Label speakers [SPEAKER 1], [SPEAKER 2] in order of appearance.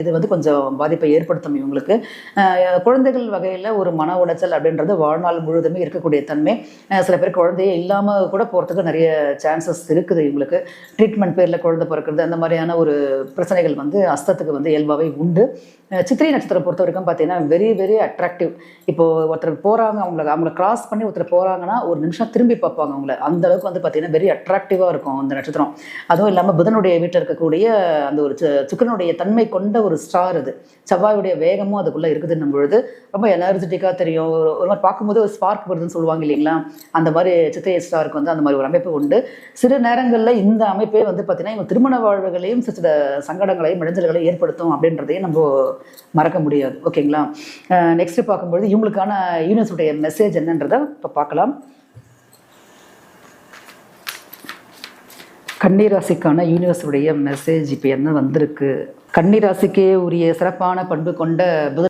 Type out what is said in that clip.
[SPEAKER 1] இது வந்து கொஞ்சம் பாதிப்பை ஏற்படுத்தும் இவங்களுக்கு. குழந்தைகள் வகையில் ஒரு மன உளைச்சல் அப்படின்றது வாழ்நாள் முழுவதுமே இருக்கக்கூடிய தன்மை. சில பேர் குழந்தையே இல்லாமல் கூட போகிறதுக்கு நிறைய சான்சஸ் இருக்குது இவங்களுக்கு. ட்ரீட்மெண்ட் பேரில் குழந்தை பிறக்கிறது அந்த மாதிரியான ஒரு பிரச்சனைகள் வந்து அஸ்தத்துக்கு வந்து இயல்பாகவே உண்டு. சித்திரை நட்சத்திரம் பொறுத்த வரைக்கும் பார்த்தீங்கன்னா வெரி வெரி அட்ராக்டிவ். இப்போது ஒருத்தர் போகிறாங்க, அவங்கள கிராஸ் பண்ணி ஒருத்தர் போகிறாங்கன்னா ஒரு நிமிஷம் திரும்பி பார்ப்பாங்க அவங்கள. அந்த அளவுக்கு வந்து பார்த்தீங்கன்னா வெரி அட்ராக்டிவாக இருக்கும் அந்த நட்சத்திரம். அதுவும் இல்லாமல் புதனுடைய வீட்டில் இருக்கக்கூடிய அந்த ஒரு சுக்கிரனுடைய தன்மை கொண்ட ஒரு ஸ்டார் அது. செவ்வாயுடைய வேகமும் அதுக்குள்ளே இருக்குதுன்னும் பொழுது ரொம்ப எனர்ஜெட்டிக்காக தெரியும். ஒரு மாதிரி பார்க்கும்போது ஒரு ஸ்பார்க் வருதுன்னு சொல்லுவாங்க இல்லைங்களா, அந்த மாதிரி சித்திரை ஸ்டாருக்கு வந்து அந்த மாதிரி ஒரு அமைப்பு உண்டு. சிறு நேரங்களில் இந்த அமைப்பே வந்து பார்த்தீங்கன்னா இவங்க திருமண வாழ்வுகளையும் சில சங்கடங்களையும் இடைஞ்சல்களையும் ஏற்படுத்தும் அப்படின்றதையும் நம்ம மறக்க முடியாது. ஓகேங்களா. நெக்ஸ்ட் பார்க்கும்பொழுது இவங்களுக்கான யூனிவர்ஸுடைய மெசேஜ் என்னன்றதை இப்போ பார்க்கலாம். கன்னிராசிக்கான யூனிவர்ஸுடைய மெசேஜ் இப்போ என்ன வந்திருக்கு. கன்னிராசிக்கே உரிய சிறப்பான பண்பு கொண்ட புதன்